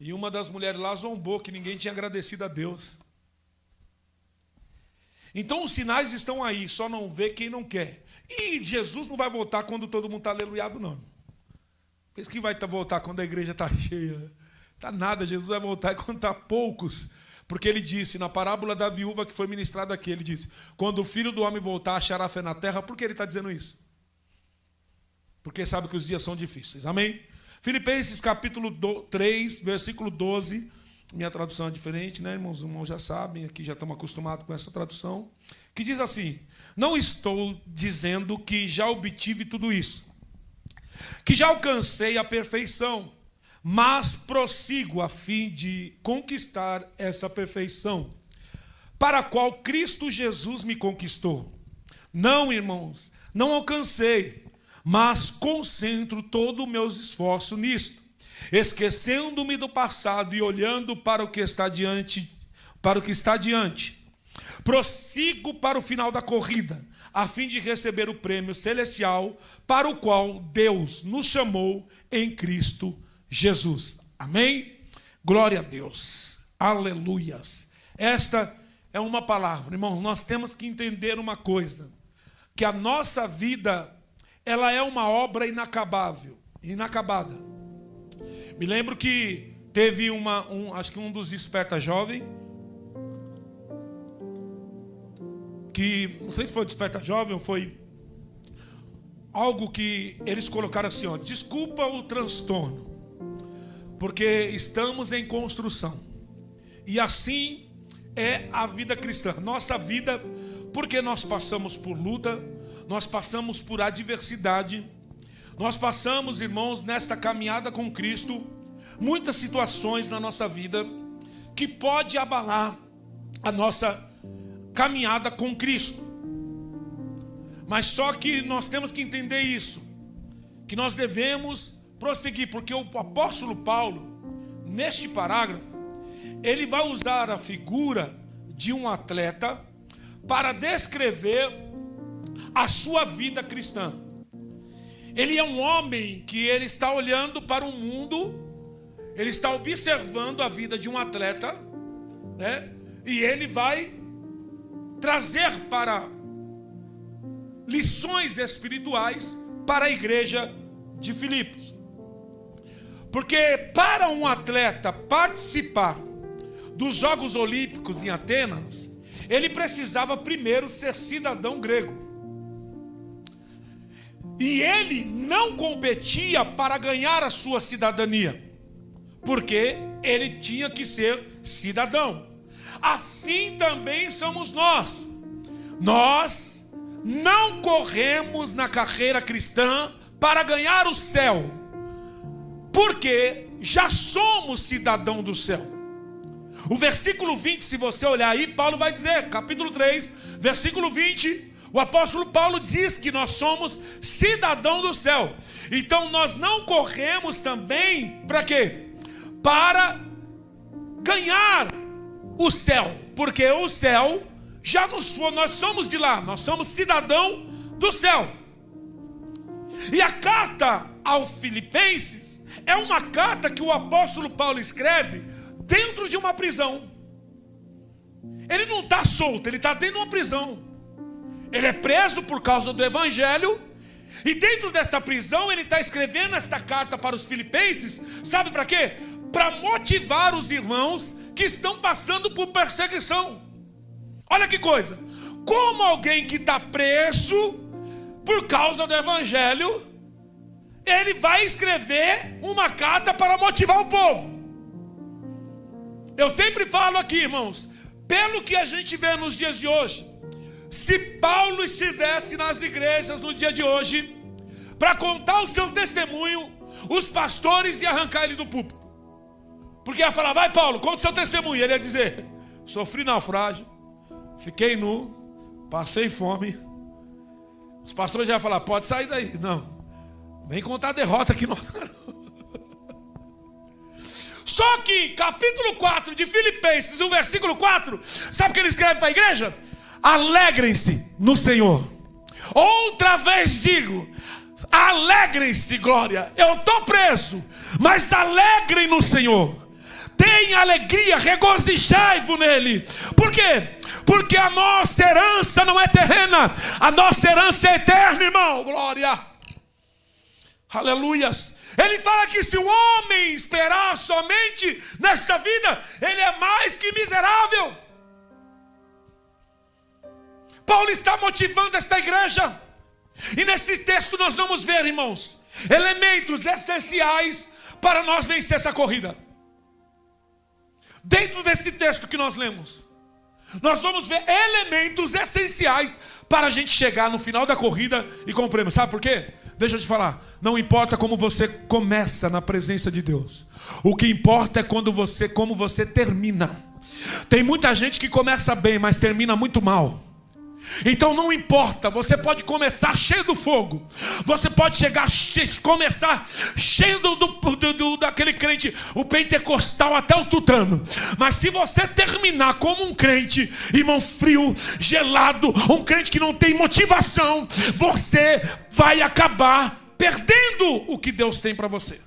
E uma das mulheres lá zombou que ninguém tinha agradecido a Deus. Então os sinais estão aí, só não vê quem não quer. E Jesus não vai voltar quando todo mundo está aleluiado, não. Pensa que vai voltar quando a igreja está cheia. Está nada, Jesus vai voltar quando está poucos. Porque ele disse, na parábola da viúva que foi ministrada aqui, ele disse, quando o Filho do Homem voltar, achará fé na terra. Por que ele está dizendo isso? Porque sabe que os dias são difíceis. Amém? Filipenses capítulo 3, versículo 12. Minha tradução é diferente, né, irmãos? Os irmãos já sabem, aqui já estamos acostumados com essa tradução. Que diz assim, não estou dizendo que já obtive tudo isso, que já alcancei a perfeição, mas prossigo a fim de conquistar essa perfeição, para a qual Cristo Jesus me conquistou. Não, irmãos, não alcancei, mas concentro todo o meu esforço nisto, esquecendo-me do passado e olhando para o que está diante, prossigo para o final da corrida, a fim de receber o prêmio celestial para o qual Deus nos chamou em Cristo Jesus. Amém? Glória a Deus. Aleluias. Esta é uma palavra, irmãos, nós temos que entender uma coisa, que a nossa vida, ela é uma obra inacabada. Me lembro que teve acho que um dos Desperta Jovem, que não sei se foi Desperta Jovem ou foi algo que eles colocaram assim, ó, desculpa o transtorno, porque estamos em construção. E assim é a vida cristã. Nossa vida, porque nós passamos por luta, nós passamos por adversidade, nós passamos, irmãos, nesta caminhada com Cristo, muitas situações na nossa vida que pode abalar a nossa caminhada com Cristo. Mas só que nós temos que entender isso, que nós devemos prosseguir, porque o apóstolo Paulo, neste parágrafo, ele vai usar a figura de um atleta para descrever a sua vida cristã. Ele é um homem que ele está olhando para o mundo, ele está observando a vida de um atleta, né? E ele vai trazer para lições espirituais para a igreja de Filipos. Porque para um atleta participar dos Jogos Olímpicos em Atenas, ele precisava primeiro ser cidadão grego. E ele não competia para ganhar a sua cidadania, porque ele tinha que ser cidadão. Assim também somos nós. Nós não corremos na carreira cristã para ganhar o céu, porque já somos cidadão do céu. O versículo 20, se você olhar aí, Paulo vai dizer, capítulo 3, versículo 20, o apóstolo Paulo diz que nós somos cidadão do céu. Então nós não corremos também para quê? Para ganhar o céu, porque o céu já nos foi, nós somos de lá, nós somos cidadão do céu. E a carta aos Filipenses é uma carta que o apóstolo Paulo escreve dentro de uma prisão. Ele não está solto, ele está dentro de uma prisão. Ele é preso por causa do evangelho, e dentro desta prisão ele está escrevendo esta carta para os filipenses, sabe para quê? Para motivar os irmãos que estão passando por perseguição. Olha que coisa, como alguém que está preso por causa do evangelho, ele vai escrever uma carta para motivar o povo. Eu sempre falo aqui, irmãos, pelo que a gente vê nos dias de hoje, se Paulo estivesse nas igrejas no dia de hoje, para contar o seu testemunho, os pastores iam arrancar ele do púlpito. Porque ia falar, vai Paulo, conta o seu testemunho. Ele ia dizer, sofri naufrágio, fiquei nu, passei fome. Os pastores já iam falar, pode sair daí. Não, vem contar a derrota que não. Só que capítulo 4 de Filipenses, o versículo 4, sabe o que ele escreve para a igreja? Alegrem-se no Senhor. Outra vez digo, alegrem-se, glória. Eu estou preso, mas alegrem no Senhor. Tenha alegria, regozijai-vos nele. Por quê? Porque a nossa herança não é terrena, a nossa herança é eterna, irmão. Glória. Aleluias. Ele fala que se o homem esperar somente nesta vida, ele é mais que miserável. Paulo está motivando esta igreja. E nesse texto nós vamos ver, irmãos, elementos essenciais para nós vencer essa corrida. Dentro desse texto que nós lemos, nós vamos ver elementos essenciais para a gente chegar no final da corrida e com o prêmio. Sabe por quê? Deixa eu te falar, não importa como você começa na presença de Deus, o que importa é como você termina. Tem muita gente que começa bem, mas termina muito mal. Então não importa, você pode começar cheio do fogo, você pode começar cheio daquele crente, o pentecostal até o tutano, mas se você terminar como um crente, irmão, frio, gelado, um crente que não tem motivação, você vai acabar perdendo o que Deus tem para você.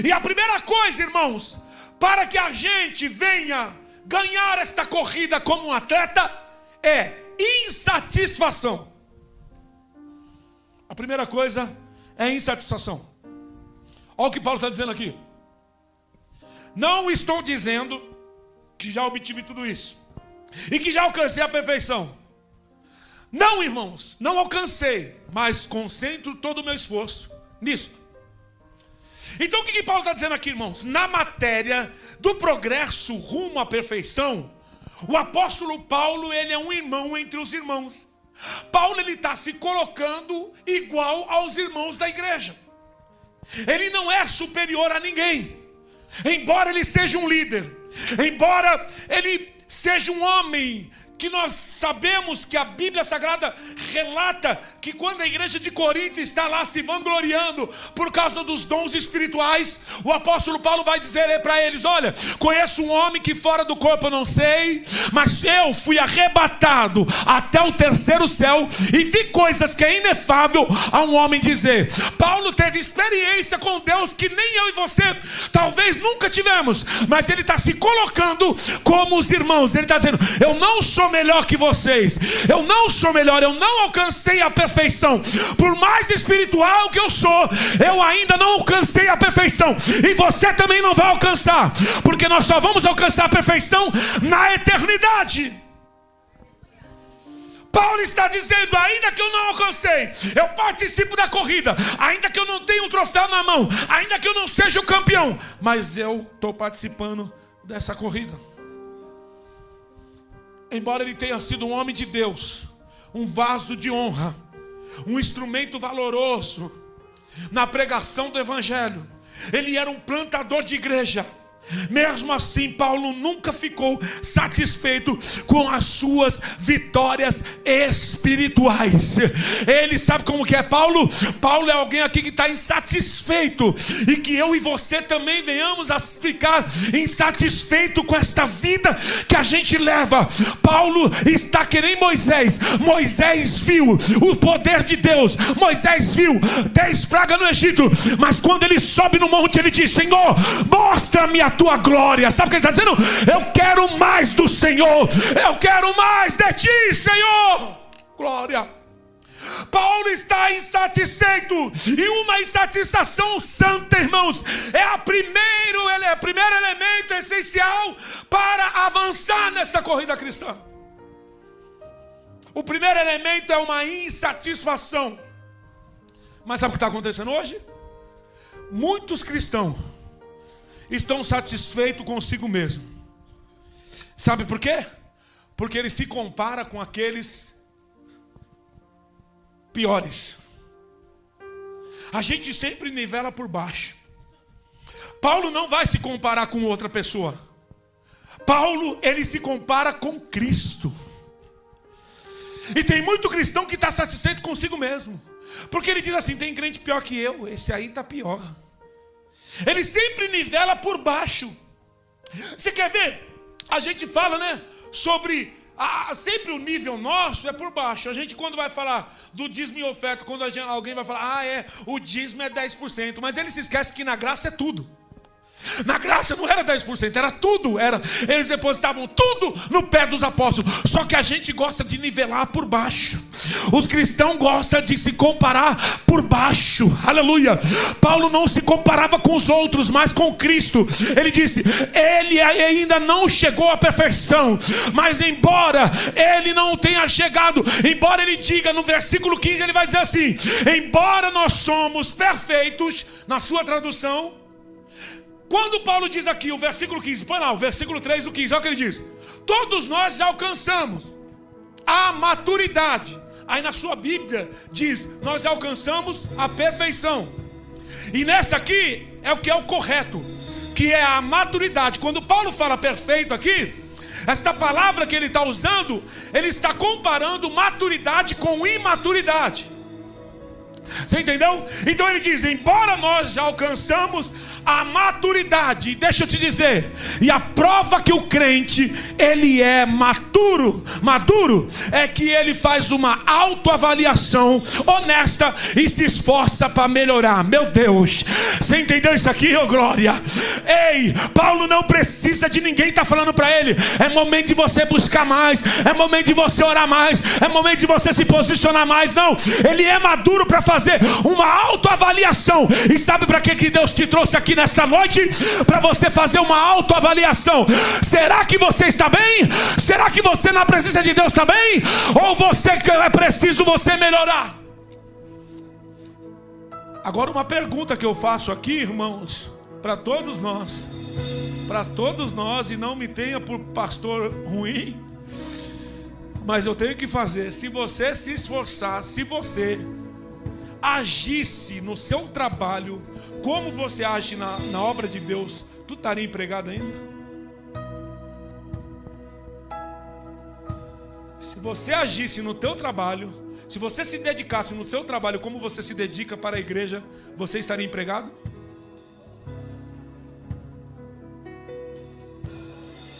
E a primeira coisa, irmãos, para que a gente venha ganhar esta corrida como um atleta, é insatisfação. A primeira coisa é insatisfação. Olha o que Paulo está dizendo aqui. Não estou dizendo que já obtive tudo isso e que já alcancei a perfeição. Não, irmãos, não alcancei, mas concentro todo o meu esforço nisto. Então o que Paulo está dizendo aqui, irmãos? Na matéria do progresso rumo à perfeição, o apóstolo Paulo, ele é um irmão entre os irmãos. Paulo, ele está se colocando igual aos irmãos da igreja. Ele não é superior a ninguém. Embora ele seja um líder, embora ele seja um homem que nós sabemos que a Bíblia Sagrada relata que quando a igreja de Corinto está lá se vangloriando por causa dos dons espirituais, o apóstolo Paulo vai dizer para eles: olha, conheço um homem que fora do corpo eu não sei, mas eu fui arrebatado até o terceiro céu e vi coisas que é inefável a um homem dizer. Paulo teve experiência com Deus que nem eu e você talvez nunca tivemos, mas ele está se colocando como os irmãos. Ele está dizendo: eu não sou melhor que vocês, eu não sou melhor, eu não alcancei a perfeição. Por mais espiritual que eu sou, eu ainda não alcancei a perfeição, e você também não vai alcançar, porque nós só vamos alcançar a perfeição na eternidade. Paulo está dizendo: ainda que eu não alcancei, eu participo da corrida, ainda que eu não tenha um troféu na mão, ainda que eu não seja o campeão, mas eu estou participando dessa corrida. Embora ele tenha sido um homem de Deus, um vaso de honra, um instrumento valoroso na pregação do evangelho, ele era um plantador de igreja. Mesmo assim, Paulo nunca ficou satisfeito com as suas vitórias espirituais. Ele sabe como que é Paulo? Paulo é alguém aqui que está insatisfeito, e que eu e você também venhamos a ficar insatisfeito com esta vida que a gente leva. Paulo está querendo Moisés. Moisés viu o poder de Deus, Moisés viu 10 pragas no Egito, mas quando ele sobe no monte, ele diz: Senhor, mostra-me a tua glória. Sabe o que ele está dizendo? Eu quero mais do Senhor, eu quero mais de ti, Senhor. Glória. Paulo está insatisfeito, e uma insatisfação santa, irmãos, é o primeiro elemento essencial para avançar nessa corrida cristã. O primeiro elemento é uma insatisfação. Mas sabe o que está acontecendo hoje? Muitos cristãos estão satisfeitos consigo mesmo. Sabe por quê? Porque ele se compara com aqueles piores. A gente sempre nivela por baixo. Paulo não vai se comparar com outra pessoa. Paulo, ele se compara com Cristo. E tem muito cristão que está satisfeito consigo mesmo, porque ele diz assim: tem crente pior que eu, esse aí está pior. Ele sempre nivela por baixo. Você quer ver? A gente fala, né, sobre sempre o nível nosso é por baixo. A gente, quando vai falar do dízimo e oferta, quando alguém vai falar: o dízimo é 10%, mas ele se esquece que na graça é tudo. Na graça não era 10%, era tudo. Eles depositavam tudo no pé dos apóstolos. Só que a gente gosta de nivelar por baixo. Os cristãos gostam de se comparar por baixo. Aleluia. Paulo não se comparava com os outros, mas com Cristo. Ele disse, ele ainda não chegou à perfeição, mas embora ele não tenha chegado, embora ele diga no versículo 15, ele vai dizer assim, embora nós somos perfeitos, na sua tradução, quando Paulo diz aqui o versículo 15, põe lá o versículo 3 do 15, olha o que ele diz, todos nós já alcançamos a maturidade. Aí na sua Bíblia diz, nós alcançamos a perfeição. E nessa aqui é o que é o correto, que é a maturidade. Quando Paulo fala perfeito aqui, esta palavra que ele está usando, ele está comparando maturidade com imaturidade. Você entendeu? Então ele diz, embora nós já alcançamos a maturidade, deixa eu te dizer, e a prova que o crente, ele é maduro, é que ele faz uma autoavaliação honesta e se esforça para melhorar. Meu Deus, você entendeu isso aqui, ô glória? Ei, Paulo não precisa de ninguém estar falando para ele, é momento de você buscar mais, é momento de você orar mais, é momento de você se posicionar mais. Não, ele é maduro para fazer uma autoavaliação. E sabe para que Deus te trouxe aqui nesta noite? Para você fazer uma autoavaliação. Será que você está bem? Será que você na presença de Deus está bem? Ou você é preciso você melhorar? Agora uma pergunta que eu faço aqui, irmãos, para todos nós, e não me tenha por pastor ruim, mas eu tenho que fazer. Se você se esforçar, se você agisse no seu trabalho como você age na obra de Deus, tu estaria empregado ainda? Se você agisse no teu trabalho, se você se dedicasse no seu trabalho como você se dedica para a igreja, você estaria empregado?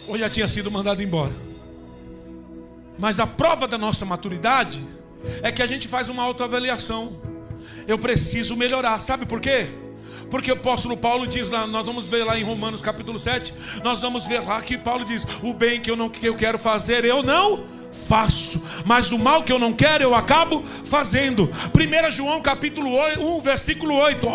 Ou já tinha sido mandado embora? Mas a prova da nossa maturidade é que a gente faz uma autoavaliação. Eu preciso melhorar, sabe por quê? Porque o apóstolo Paulo diz lá, nós vamos ver lá em Romanos capítulo 7, nós vamos ver lá que Paulo diz, o bem que eu quero fazer, eu não faço, mas o mal que eu não quero, eu acabo fazendo. 1 João capítulo 1, versículo 8,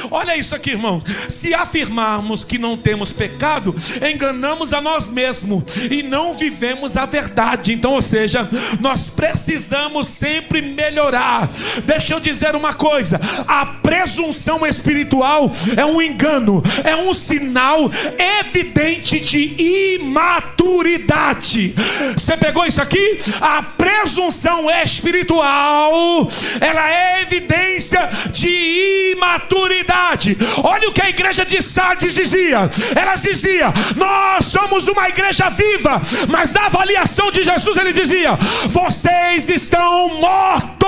olha isso aqui, irmãos. Se afirmarmos que não temos pecado, enganamos a nós mesmos e não vivemos a verdade. Então, ou seja, nós precisamos sempre melhorar. Deixa eu dizer uma coisa, a presunção espiritual é um engano, é um sinal evidente de imaturidade. Você pegou isso aqui? A presunção espiritual, ela é evidência de imaturidade. Olha o que a igreja de Sardes dizia. Elas diziam, nós somos uma igreja viva, mas na avaliação de Jesus ele dizia, vocês estão mortos.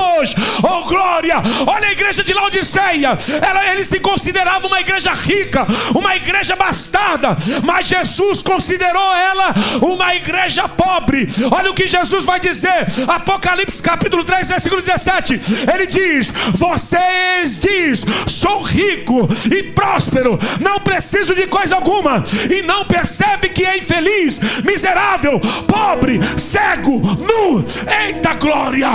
Oh glória. Olha a igreja de Laodiceia, ele se considerava uma igreja rica, uma igreja bastarda, mas Jesus considerou ela uma igreja pobre. Olha o que Jesus vai dizer, Apocalipse capítulo 3, versículo 17. Ele diz, vocês diz, sou rico e próspero, não preciso de coisa alguma, e não percebe que é infeliz, miserável, pobre, cego, nu. Eita glória.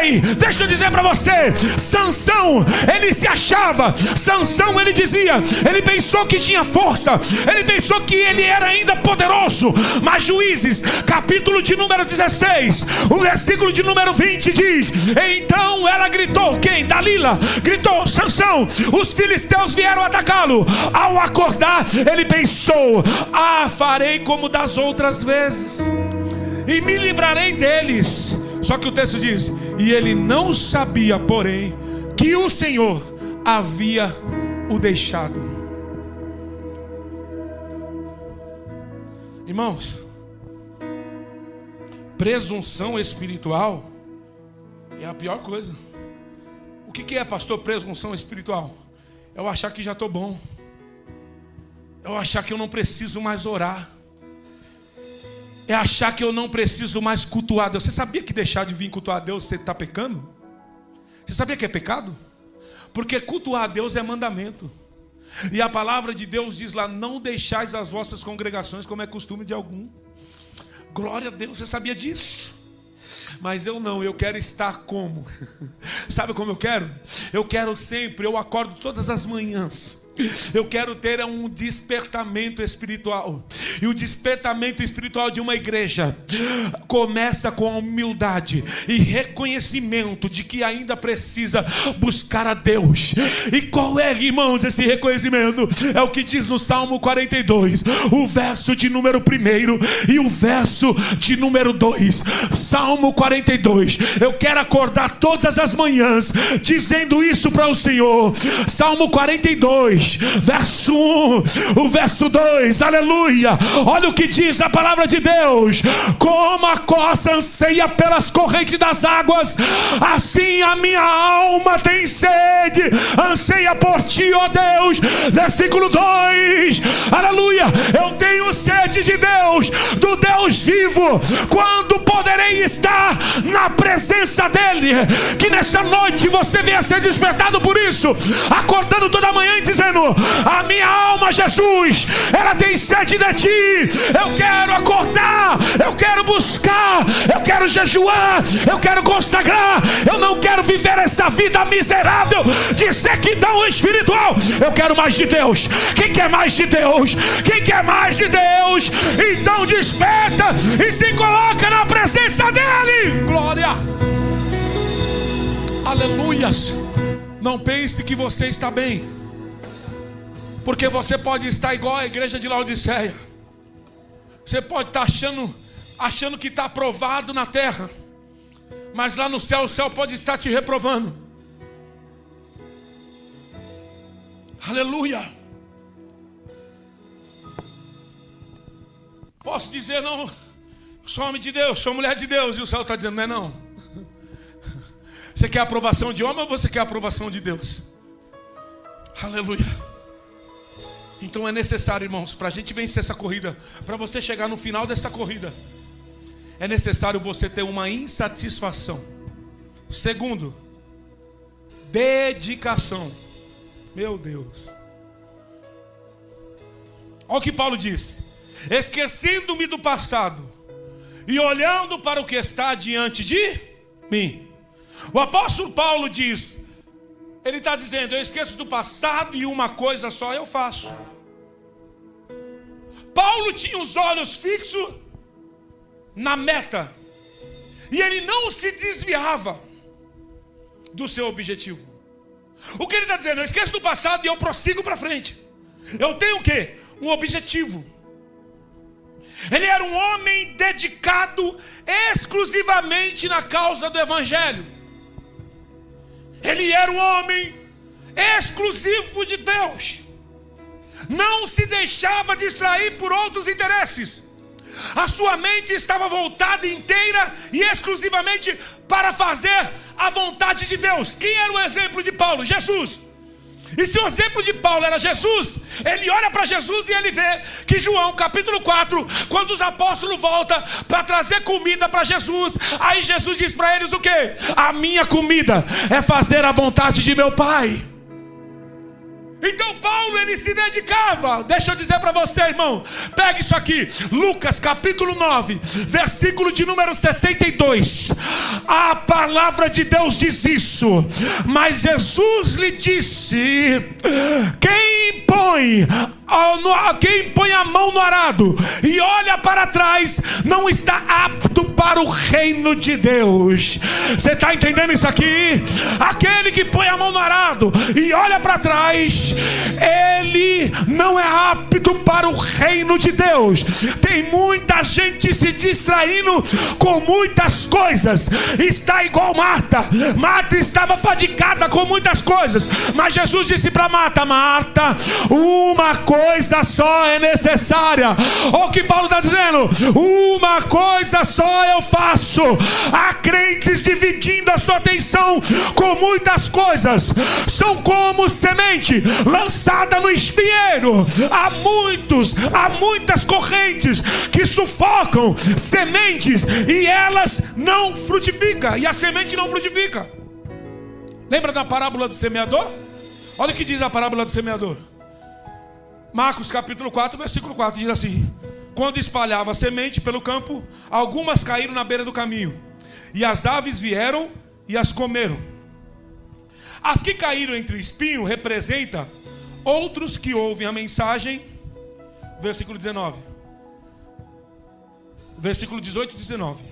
Ei, deixa eu dizer para você, Sansão, ele se achava, Sansão, ele dizia, ele pensou que tinha força, ele pensou que ele era ainda poderoso, mas Juízes capítulo de número 16, o versículo de número 20 diz, então ela gritou, quem? Dalila gritou, Sansão, os filisteus vieram atacá-lo. Ao acordar ele pensou, farei como das outras vezes e me livrarei deles. Só que o texto diz, e ele não sabia, porém, que o Senhor havia o deixado. Irmãos, presunção espiritual é a pior coisa. O que é, pastor, presunção espiritual? É eu achar que já estou bom, é eu achar que eu não preciso mais orar, é achar que eu não preciso mais cultuar Deus. Você sabia que deixar de vir cultuar a Deus você está pecando? Você sabia que é pecado? Porque cultuar a Deus é mandamento. E a palavra de Deus diz lá: não deixais as vossas congregações como é costume de algum. Glória a Deus, você sabia disso? Mas eu não, eu quero estar como? Sabe como eu quero? Eu quero sempre, eu acordo todas as manhãs, eu quero ter um despertamento espiritual. E o despertamento espiritual de uma igreja começa com a humildade e reconhecimento de que ainda precisa buscar a Deus. E qual é, irmãos, esse reconhecimento? É o que diz no Salmo 42, o verso de número 1 e o verso de número 2. Salmo 42. Eu quero acordar todas as manhãs dizendo isso para o Senhor. Salmo 42, verso 1, o verso 2, aleluia. Olha o que diz a palavra de Deus: como a corça anseia pelas correntes das águas, assim a minha alma tem sede, anseia por ti, ó Deus. Versículo 2, aleluia. Eu tenho sede de Deus, do Deus vivo. Quando poderei estar na presença dele? Que nessa noite você venha ser despertado por isso, acordando toda manhã e dizendo: a minha alma, Jesus, ela tem sede de ti. Eu quero acordar, eu quero buscar, eu quero jejuar, eu quero consagrar. Eu não quero viver essa vida miserável de sequidão espiritual. Eu quero mais de Deus. Quem quer mais de Deus? Quem quer mais de Deus? Então desperta e se coloca na presença dele. Glória, aleluias. Não pense que você está bem, porque você pode estar igual a igreja de Laodiceia. Você pode estar achando que está aprovado na terra, mas lá no céu, o céu pode estar te reprovando. Aleluia. Posso dizer: não, sou homem de Deus, sou mulher de Deus, e o céu está dizendo: não é não. Você quer a aprovação de homem ou você quer a aprovação de Deus? Aleluia. Então é necessário, irmãos, para a gente vencer essa corrida, para você chegar no final dessa corrida, é necessário você ter uma insatisfação. Segundo, dedicação. Meu Deus. Olha o que Paulo diz: esquecendo-me do passado e olhando para o que está diante de mim. O apóstolo Paulo diz, ele está dizendo: eu esqueço do passado e uma coisa só eu faço. Paulo tinha os olhos fixos na meta, e ele não se desviava do seu objetivo. O que ele está dizendo? Eu esqueço do passado e eu prossigo para frente. Eu tenho o quê? Um objetivo. Ele era um homem dedicado exclusivamente na causa do evangelho. Ele era um homem exclusivo de Deus. Não se deixava distrair por outros interesses. A sua mente estava voltada inteira e exclusivamente para fazer a vontade de Deus. Quem era o exemplo de Paulo? Jesus. E se o exemplo de Paulo era Jesus, ele olha para Jesus e ele vê que João capítulo 4, quando os apóstolos voltam para trazer comida para Jesus, aí Jesus diz para eles o quê? A minha comida é fazer a vontade de meu Pai. Então Paulo, ele se dedicava. Deixa eu dizer para você, irmão, pega isso aqui, Lucas capítulo 9, versículo de número 62. A palavra de Deus diz isso: mas Jesus lhe disse: quem põe a mão no arado e olha para trás não está apto para o reino de Deus. Você está entendendo isso aqui? Aquele que põe a mão no arado e olha para trás, ele não é apto para o reino de Deus. Tem muita gente se distraindo com muitas coisas. Está igual Marta. Marta estava fadigada com muitas coisas, mas Jesus disse para Marta: Marta, uma coisa só é necessária. Olha o que Paulo está dizendo: uma coisa só eu faço. Há crentes dividindo a sua atenção com muitas coisas. São como semente lançada no espinheiro. Há muitas correntes que sufocam sementes e elas não frutificam. E a semente não frutifica. Lembra da parábola do semeador? Olha o que diz a parábola do semeador. Marcos capítulo 4, versículo 4 diz assim: quando espalhava a semente pelo campo, algumas caíram na beira do caminho, e as aves vieram e as comeram. As que caíram entre espinho representa outros que ouvem a mensagem. Versículo 19. Versículo 18 e 19.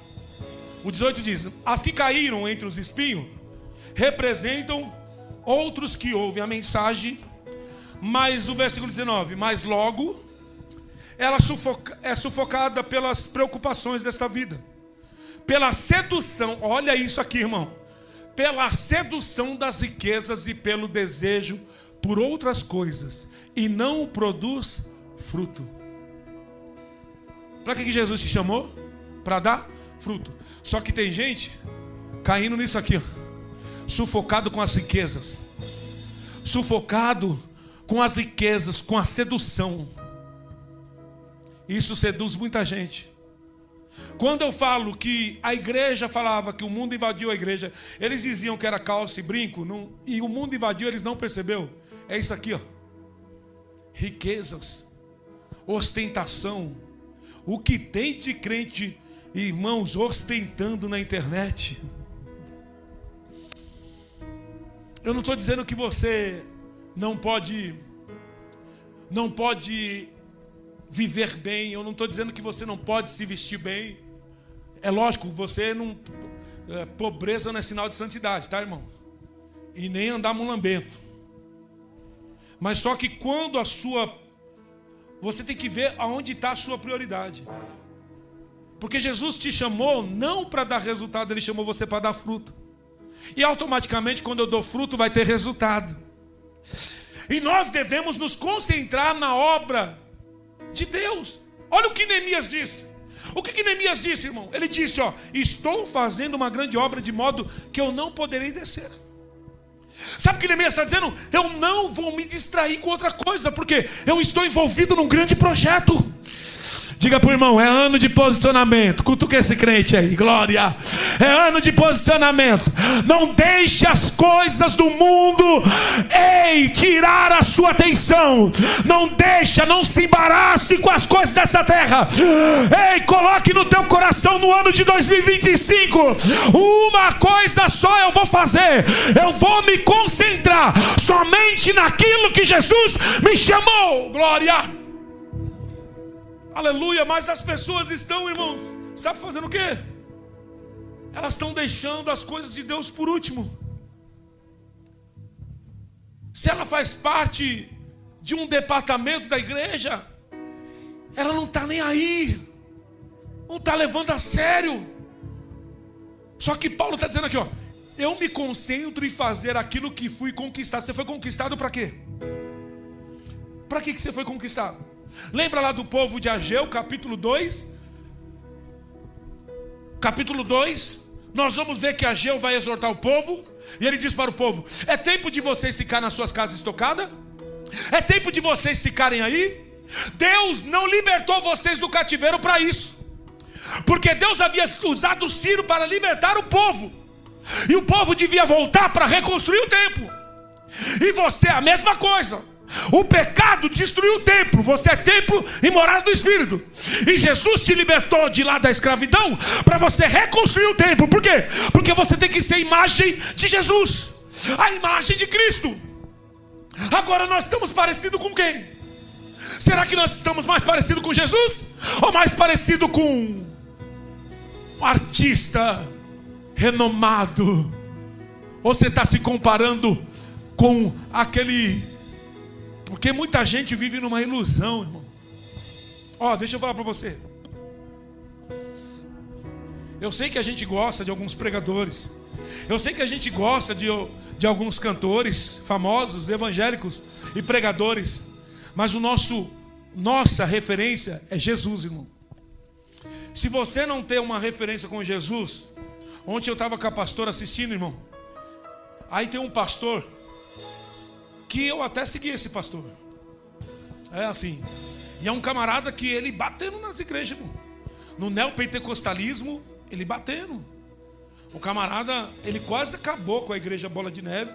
O 18 diz: as que caíram entre os espinhos representam outros que ouvem a mensagem. Mas o versículo 19: mas logo ela é sufocada pelas preocupações desta vida, pela sedução, olha isso aqui, irmão, pela sedução das riquezas e pelo desejo por outras coisas, e não produz fruto. Para que Jesus te chamou? Para dar fruto. Só que tem gente caindo nisso aqui, ó, sufocado com as riquezas, sufocado com as riquezas, com a sedução. Isso seduz muita gente. Quando eu falo que a igreja falava que o mundo invadiu a igreja, eles diziam que era calça e brinco, não, e o mundo invadiu, eles não percebeu. É isso aqui, ó. Riquezas, ostentação. O que tem de crente, irmãos, ostentando na internet. Eu não estou dizendo que você não pode viver bem. Eu não estou dizendo que você não pode se vestir bem. É lógico, você não... pobreza não é sinal de santidade, tá, irmão? E nem andar mulambento. Mas só que quando a sua... você tem que ver aonde está a sua prioridade. Porque Jesus te chamou não para dar resultado, Ele chamou você para dar fruto. E automaticamente, quando eu dou fruto, vai ter resultado. E nós devemos nos concentrar na obra de Deus. Olha o que Neemias disse. O que Neemias disse, irmão? Ele disse, ó: estou fazendo uma grande obra de modo que eu não poderei descer. Sabe o que Neemias está dizendo? Eu não vou me distrair com outra coisa, porque eu estou envolvido num grande projeto. Diga para o irmão: é ano de posicionamento. Cutuca esse crente aí, glória. É ano de posicionamento. Não deixe as coisas do mundo tirar a sua atenção. Não se embarace com as coisas dessa terra. Coloque no teu coração, no ano de 2025, uma coisa só eu vou fazer. Eu vou me concentrar somente naquilo que Jesus me chamou. Glória. Aleluia. Mas as pessoas estão, irmãos, sabe fazendo o quê? Elas estão deixando as coisas de Deus por último. Se ela faz parte de um departamento da igreja, ela não está nem aí, não está levando a sério. Só que Paulo está dizendo aqui, ó: eu me concentro em fazer aquilo que fui conquistado. Você foi conquistado para quê? Para que você foi conquistado? Lembra lá do povo de Ageu, capítulo 2? Capítulo 2, nós vamos ver que Ageu vai exortar o povo. E ele diz para o povo: é tempo de vocês ficarem nas suas casas estocadas? É tempo de vocês ficarem aí? Deus não libertou vocês do cativeiro para isso, porque Deus havia usado Ciro para libertar o povo, e o povo devia voltar para reconstruir o templo. E você é a mesma coisa. O pecado destruiu o templo. Você é templo e morada do Espírito. E Jesus te libertou de lá da escravidão para você reconstruir o templo. Por quê? Porque você tem que ser a imagem de Jesus, a imagem de Cristo. Agora nós estamos parecidos com quem? Será que nós estamos mais parecidos com Jesus? Ou mais parecido com um artista renomado? Ou você está se comparando com aquele... Porque muita gente vive numa ilusão, irmão. Deixa eu falar para você. Eu sei que a gente gosta de alguns pregadores. Eu sei que a gente gosta de alguns cantores famosos, evangélicos e pregadores. Mas nossa referência é Jesus, irmão. Se você não tem uma referência com Jesus... Ontem eu estava com a pastora assistindo, irmão. Aí tem um pastor... que eu até segui esse pastor. É assim. E é um camarada que ele batendo nas igrejas, irmão. No neopentecostalismo, ele batendo. O camarada, ele quase acabou com a igreja Bola de Neve,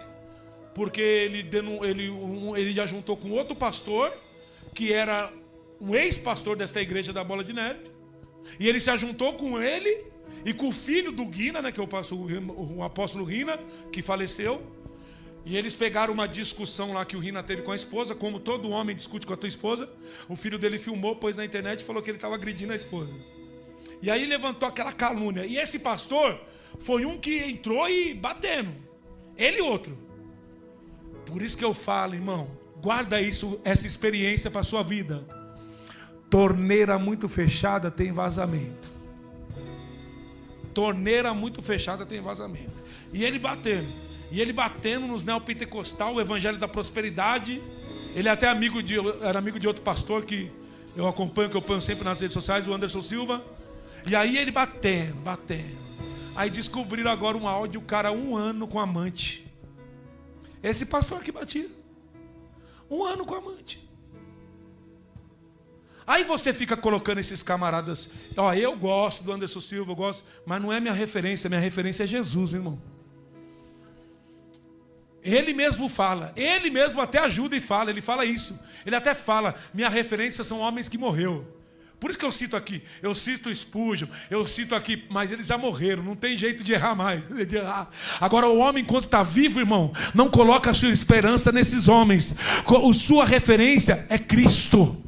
porque ele já juntou com outro pastor que era um ex-pastor desta igreja da Bola de Neve, e ele se ajuntou com ele e com o filho do Guina, né, que é o apóstolo Rina, que faleceu. E eles pegaram uma discussão lá que o Rina teve com a esposa, como todo homem discute com a tua esposa. O filho dele filmou, pôs na internet e falou que ele estava agredindo a esposa. E aí levantou aquela calúnia. E esse pastor foi um que entrou e batendo. Ele e outro. Por isso que eu falo, irmão, guarda isso, essa experiência para a sua vida. Torneira muito fechada tem vazamento. Torneira muito fechada tem vazamento. E ele batendo nos neopentecostal, o evangelho da prosperidade. Ele é até era amigo de outro pastor que eu acompanho, que eu ponho sempre nas redes sociais, o Anderson Silva. E aí ele batendo. Aí descobriram agora um áudio, o cara 1 ano com amante. Esse pastor que batia 1 ano com amante. Aí você fica colocando esses camaradas. Eu gosto do Anderson Silva, eu gosto, mas não é minha referência é Jesus, irmão. Ele mesmo fala, ele mesmo até ajuda e fala, ele fala isso. Ele até fala, minha referência são homens que morreram. Por isso que eu cito aqui, eu cito o Spurgeon, eu cito aqui, mas eles já morreram, não tem jeito de errar mais. De errar. Agora o homem, enquanto está vivo, irmão, não coloca a sua esperança nesses homens. A sua referência é Cristo.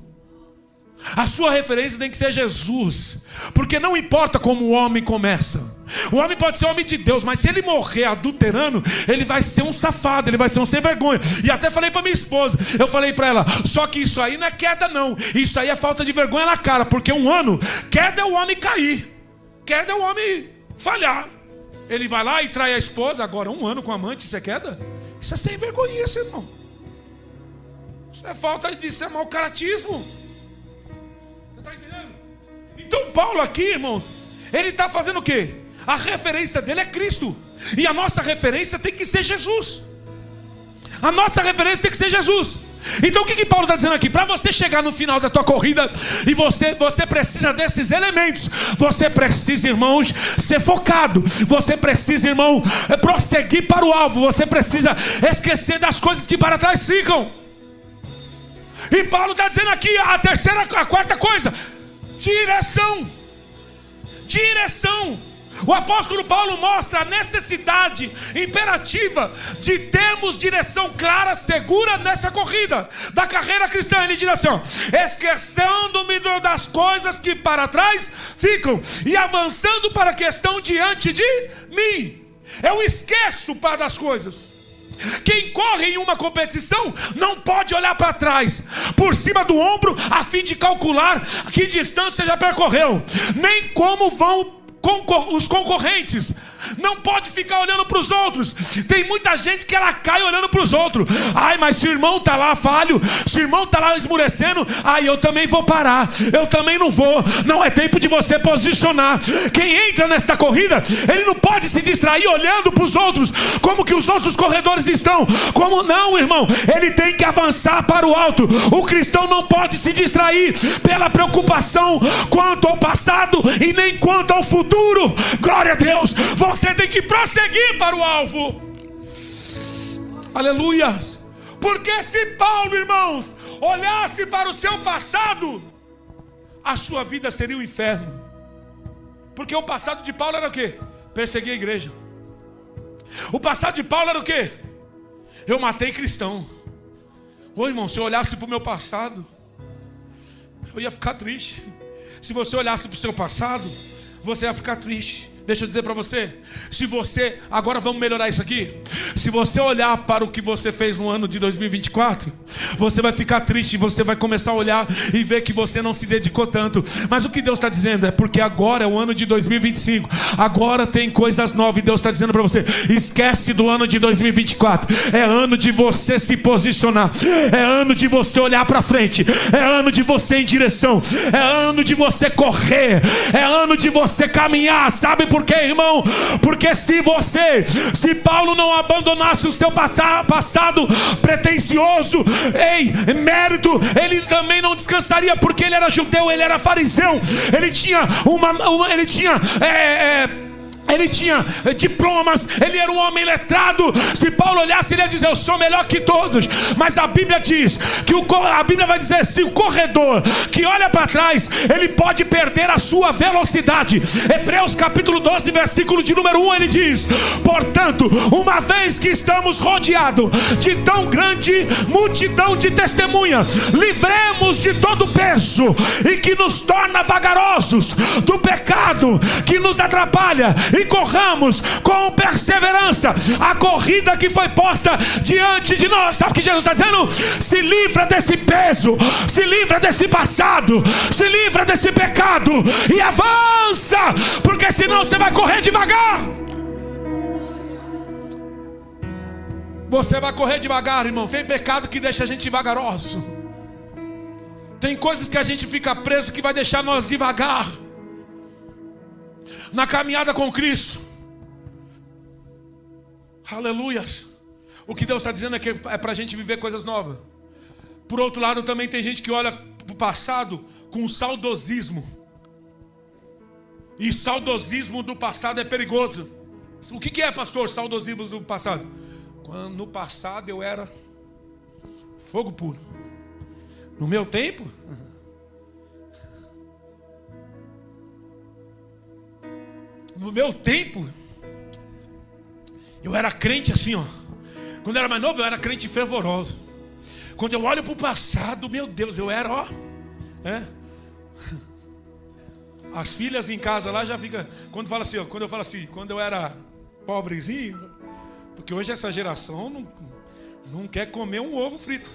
A sua referência tem que ser Jesus. Porque não importa como o homem começa. O homem pode ser homem de Deus, mas se ele morrer adulterando, ele vai ser um safado, ele vai ser um sem vergonha. E até falei para minha esposa, eu falei para ela, só que isso aí não é queda não, isso aí é falta de vergonha na cara. Porque 1 ano, queda é o homem cair, queda é o homem falhar. Ele vai lá e trai a esposa. Agora 1 ano com amante, isso é queda? Isso é sem vergonha, irmão. Isso é falta de ser mau caratismo. Então Paulo aqui, irmãos, ele está fazendo o quê? A referência dele é Cristo. E a nossa referência tem que ser Jesus. A nossa referência tem que ser Jesus. Então o que Paulo está dizendo aqui? Para você chegar no final da tua corrida, e você precisa desses elementos. Você precisa, irmãos, ser focado. Você precisa, irmão, prosseguir para o alvo. Você precisa esquecer das coisas que para trás ficam. E Paulo está dizendo aqui a quarta coisa: direção. O apóstolo Paulo mostra a necessidade imperativa de termos direção clara, segura nessa corrida da carreira cristã. Ele diz assim: esquecendo-me das coisas que para trás ficam e avançando para a questão diante de mim. Eu esqueço das coisas. Quem corre em uma competição não pode olhar para trás, por cima do ombro, a fim de calcular que distância já percorreu, nem como vão os concorrentes. Não pode ficar olhando para os outros. Tem muita gente que ela cai olhando para os outros. Ai, mas se o irmão está lá falho, se o irmão está lá esmurecendo, ai, eu também vou parar, eu também não vou. Não é tempo de você posicionar. Quem entra nesta corrida, ele não pode se distrair olhando para os outros, como que os outros corredores estão. Como não, irmão? Ele tem que avançar para o alto. O cristão não pode se distrair pela preocupação quanto ao passado e nem quanto ao futuro. Glória a Deus. Você tem que prosseguir para o alvo. Aleluia. Porque se Paulo, irmãos, olhasse para o seu passado, a sua vida seria um inferno. Porque o passado de Paulo era o quê? Perseguir a igreja. O passado de Paulo era o quê? Eu matei cristão. Ô irmão, se eu olhasse para o meu passado, eu ia ficar triste. Se você olhasse para o seu passado, você ia ficar triste. Deixa eu dizer para você, agora vamos melhorar isso aqui. Se você olhar para o que você fez no ano de 2024, você vai ficar triste, você vai começar a olhar e ver que você não se dedicou tanto. Mas o que Deus está dizendo é porque agora é o ano de 2025, agora tem coisas novas, e Deus está dizendo para você: esquece do ano de 2024, é ano de você se posicionar, é ano de você olhar para frente, é ano de você ir em direção, é ano de você correr, é ano de você caminhar. Sabe por quê, irmão? Porque se Paulo não abandonasse o seu passado pretensioso, mérito, ele também não descansaria, porque ele era judeu, ele era fariseu, ele tinha ele tinha diplomas, ele era um homem letrado. Se Paulo olhasse, ele ia dizer: eu sou melhor que todos. Mas a Bíblia diz que a Bíblia vai dizer: se o corredor que olha para trás, ele pode perder a sua velocidade. Hebreus capítulo 12, versículo de número 1, ele diz: portanto, uma vez que estamos rodeados de tão grande multidão de testemunha, livremos de todo o peso e que nos torna vagarosos do pecado que nos atrapalha, e corramos com perseverança a corrida que foi posta diante de nós. Sabe o que Jesus está dizendo? Se livra desse peso, se livra desse passado, se livra desse pecado e avança, porque senão você vai correr devagar. Você vai correr devagar, irmão. Tem pecado que deixa a gente vagaroso. Tem coisas que a gente fica preso que vai deixar nós devagar na caminhada com Cristo. Aleluia. O que Deus está dizendo é que é para a gente viver coisas novas. Por outro lado, também tem gente que olha para o passado com saudosismo. E saudosismo do passado é perigoso. O que é, pastor, saudosismo do passado? Quando no passado eu era fogo puro. No meu tempo, eu era crente assim, ó. Quando eu era mais novo, eu era crente fervoroso. Quando eu olho para o passado, meu Deus, eu era, ó. As filhas em casa lá já ficam. Quando fala assim, ó, quando eu falo assim, quando eu era pobrezinho, porque hoje essa geração não quer comer um ovo frito.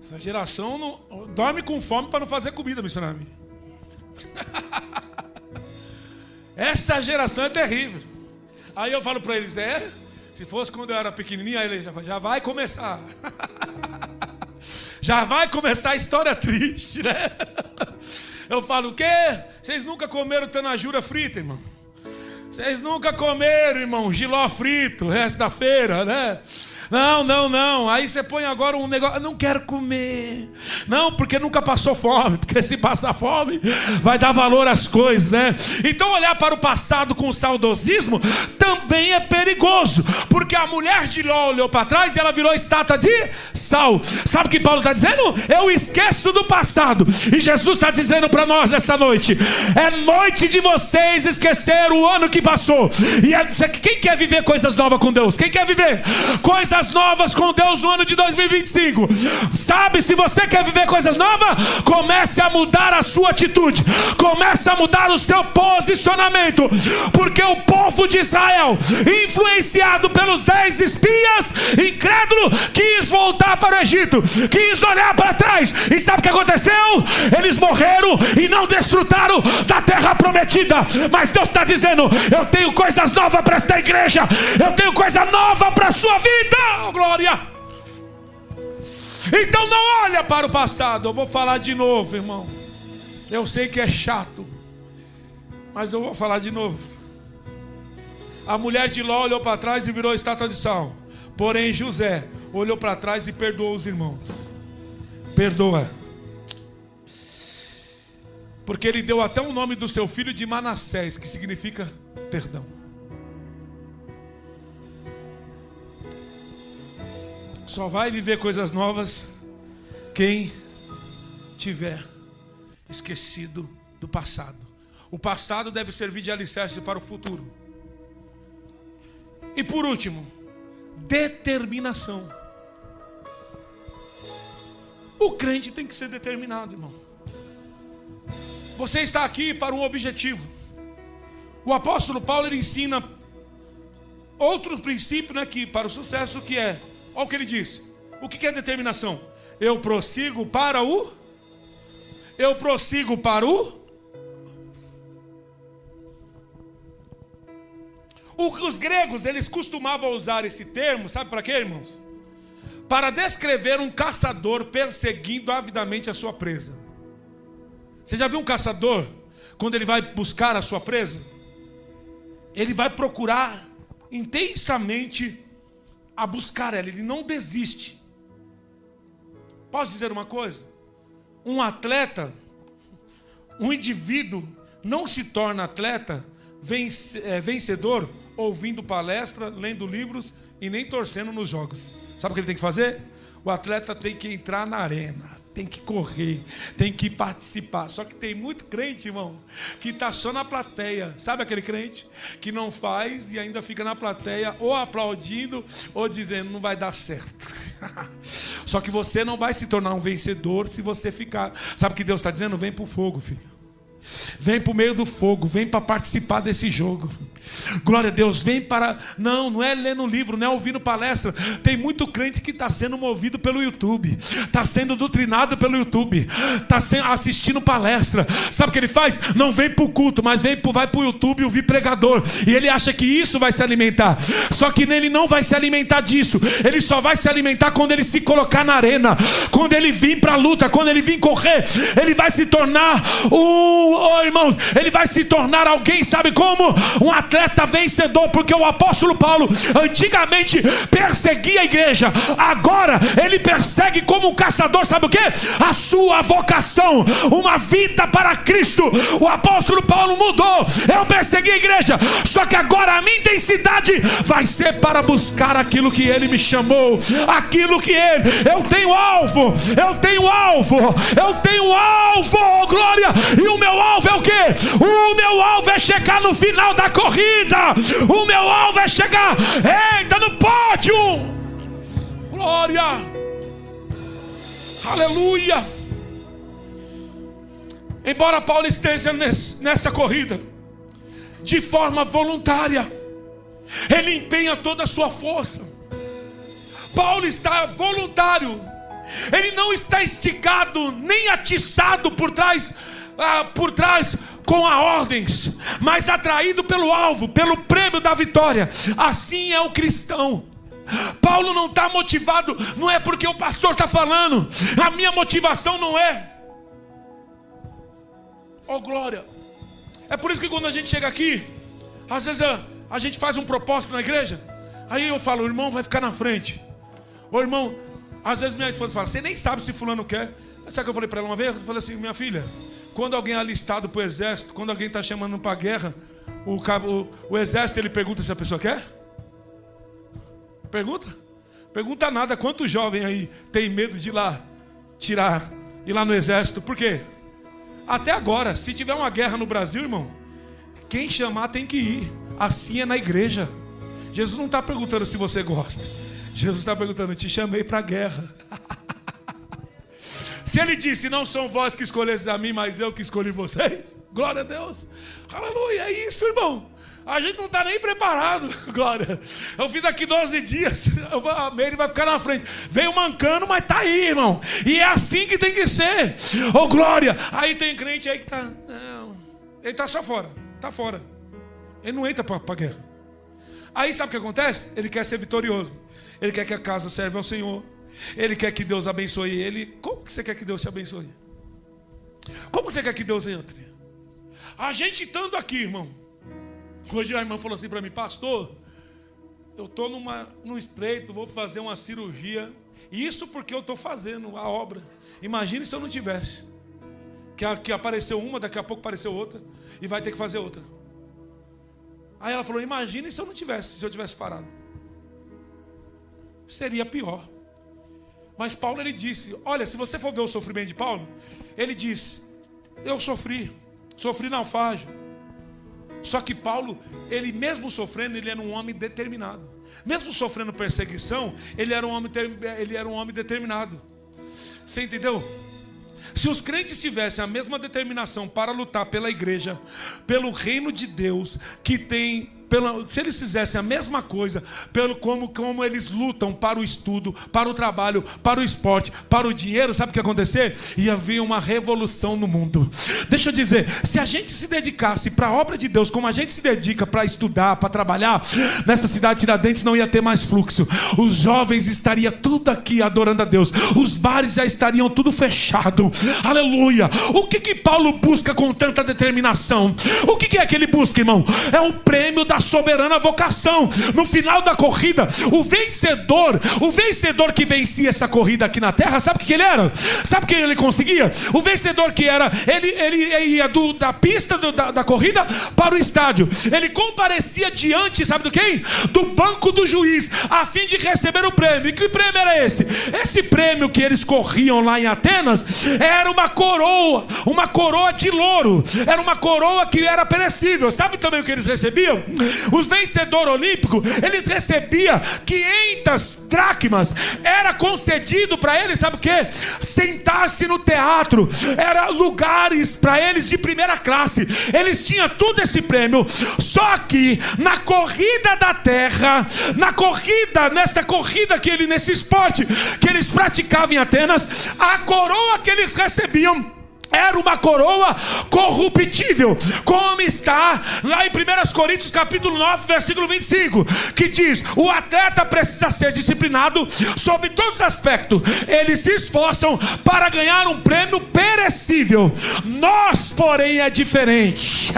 Essa geração não dorme com fome para não fazer comida, missionário. Essa geração é terrível. Aí eu falo para eles: se fosse quando eu era pequenininho, aí ele já vai começar. Já vai começar a história triste, né? Eu falo: o quê? Vocês nunca comeram tanajura frita, irmão? Vocês nunca comeram, irmão, jiló frito o resto da feira, né? Não. Aí você põe agora um negócio: eu não quero comer. Não, porque nunca passou fome. Porque se passar fome, vai dar valor às coisas, né? Então olhar para o passado com saudosismo também é perigoso. Porque a mulher de Ló olhou para trás e ela virou estátua de sal. Sabe o que Paulo está dizendo? Eu esqueço do passado. E Jesus está dizendo para nós nessa noite: é noite de vocês esquecer o ano que passou. E quem quer viver coisas novas com Deus? Quem quer viver coisas novas com Deus no ano de 2025? Sabe, se você quer viver coisas novas, comece a mudar a sua atitude, comece a mudar o seu posicionamento, porque o povo de Israel, influenciado pelos 10 espias, incrédulo, quis voltar para o Egito, quis olhar para trás, e sabe o que aconteceu? Eles morreram e não desfrutaram da terra prometida. Mas Deus está dizendo: eu tenho coisas novas para esta igreja, eu tenho coisa nova para a sua vida. Oh, glória! Então não olha para o passado. Eu vou falar de novo, irmão. Eu sei que é chato, mas eu vou falar de novo. A mulher de Ló olhou para trás e virou estátua de sal. Porém José olhou para trás e perdoou os irmãos. Perdoa. Porque ele deu até o nome do seu filho de Manassés, que significa perdão. Só vai viver coisas novas quem tiver esquecido do passado. O passado deve servir de alicerce para o futuro. E por último, determinação. O crente tem que ser determinado, irmão. Você está aqui para um objetivo. O apóstolo Paulo, ele ensina outro princípio, né, que para o sucesso, que é: olha o que ele diz. O que é determinação? Eu prossigo para o... Os gregos, eles costumavam usar esse termo, sabe para quê, irmãos? Para descrever um caçador perseguindo avidamente a sua presa. Você já viu um caçador, quando ele vai buscar a sua presa? Ele vai procurar intensamente a buscar ela, ele não desiste. Posso dizer uma coisa? Um atleta, um indivíduo não se torna atleta vencedor ouvindo palestra, lendo livros e nem torcendo nos jogos. Sabe o que ele tem que fazer? O atleta tem que entrar na arena, tem que correr, tem que participar. Só que tem muito crente, irmão, que está só na plateia. Sabe aquele crente que não faz e ainda fica na plateia ou aplaudindo ou dizendo não vai dar certo. Só que você não vai se tornar um vencedor se você ficar. Sabe o que Deus está dizendo? Vem para o fogo, filho. Vem para o meio do fogo, vem para participar desse jogo. Glória a Deus, vem para... Não é lendo livro, não é ouvindo palestra. Tem muito crente que está sendo movido pelo YouTube, está sendo doutrinado pelo YouTube, está assistindo palestra. Sabe o que ele faz? Não vem para o culto, mas vai para o YouTube ouvir pregador. E ele acha que isso vai se alimentar. Só que ele não vai se alimentar disso. Ele só vai se alimentar quando ele se colocar na arena, quando ele vir para a luta, quando ele vir correr. Ele vai se tornar irmãos, ele vai se tornar alguém, sabe como? Um atleta vencedor, porque o apóstolo Paulo antigamente perseguia a igreja, agora ele persegue como um caçador, sabe o que? A sua vocação, uma vida para Cristo. O apóstolo Paulo mudou. Eu persegui a igreja, só que agora a minha intensidade vai ser para buscar aquilo que ele me chamou, aquilo que eu tenho alvo, oh glória, e o meu alvo é o quê? O meu alvo é chegar no final da corrida. O meu alvo é chegar, no pódio. Glória, aleluia. Embora Paulo esteja nessa corrida de forma voluntária, ele empenha toda a sua força. Paulo está voluntário. Ele não está esticado nem atiçado por trás com ordens, mas atraído pelo alvo, pelo prêmio da vitória. Assim é o cristão. Paulo não está motivado, não é porque o pastor está falando. A minha motivação não é, oh glória. É por isso que quando a gente chega aqui, às vezes a gente faz um propósito na igreja. Aí eu falo, o irmão vai ficar na frente. Ô irmão, às vezes minha esposa fala, você nem sabe se fulano quer. Sabe o que eu falei para ela uma vez? Eu falei assim, minha filha, quando alguém é alistado para o exército, quando alguém está chamando para a guerra, o exército ele pergunta se a pessoa quer? Pergunta nada. Quantos jovens aí tem medo de ir lá ir lá no exército? Por quê? Até agora, se tiver uma guerra no Brasil, irmão, quem chamar tem que ir. Assim é na igreja. Jesus não está perguntando se você gosta. Jesus está perguntando, te chamei para a guerra. Se ele disse, não são vós que escolhestes a mim, mas eu que escolhi vocês. Glória a Deus. Aleluia, é isso, irmão. A gente não está nem preparado. Glória. Eu fiz daqui 12 dias. A Meire vai ficar na frente. Veio mancando, mas está aí, irmão. E é assim que tem que ser. Oh, glória. Aí tem crente aí que está... Não. Ele está só fora. Está fora. Ele não entra para a guerra. Aí sabe o que acontece? Ele quer ser vitorioso. Ele quer que a casa serve ao Senhor. Ele quer que Deus abençoe ele. Como que você quer que Deus te abençoe? Como você quer que Deus entre? A gente estando aqui, irmão. Hoje a irmã falou assim para mim, pastor, eu estou num estreito, vou fazer uma cirurgia. Isso porque eu estou fazendo a obra. Imagine se eu não tivesse. Que apareceu uma, daqui a pouco apareceu outra. E vai ter que fazer outra. Aí ela falou, imagine se eu não tivesse, se eu tivesse parado. Seria pior. Mas Paulo ele disse, olha, se você for ver o sofrimento de Paulo, ele disse, eu sofri naufrágio. Só que Paulo, ele mesmo sofrendo, ele era um homem determinado. Mesmo sofrendo perseguição, ele era um homem determinado. Você entendeu? Se os crentes tivessem a mesma determinação para lutar pela igreja, pelo reino de Deus, se eles fizessem a mesma coisa, como eles lutam para o estudo, para o trabalho, para o esporte, para o dinheiro, sabe o que ia acontecer? Ia haver uma revolução no mundo. Deixa eu dizer, se a gente se dedicasse para a obra de Deus, como a gente se dedica para estudar, para trabalhar, nessa cidade de Tiradentes não ia ter mais fluxo. Os jovens estariam tudo aqui adorando a Deus. Os bares já estariam tudo fechado. Aleluia. O que Paulo busca com tanta determinação? O que é que ele busca, irmão? É o prêmio da uma soberana vocação. No final da corrida, o vencedor que vencia essa corrida aqui na terra, sabe o que ele era? Sabe o que ele conseguia? O vencedor que era, ele ia da pista da corrida para o estádio. Ele comparecia diante, sabe do quem? Do banco do juiz, a fim de receber o prêmio. E que prêmio era esse? Esse prêmio que eles corriam lá em Atenas era uma coroa de louro. Era uma coroa que era perecível. Sabe também o que eles recebiam? Os vencedores olímpicos, eles recebiam 500 dracmas. Era concedido para eles, sabe o que? Sentar-se no teatro. Era lugares para eles de primeira classe. Eles tinham tudo esse prêmio. Só que na corrida da terra, nesta corrida nesse esporte que eles praticavam em Atenas, a coroa que eles recebiam era uma coroa corruptível, como está lá em 1 Coríntios capítulo 9, versículo 25, que diz: o atleta precisa ser disciplinado sobre todos os aspectos. Eles se esforçam para ganhar um prêmio perecível. Nós, porém, é diferente.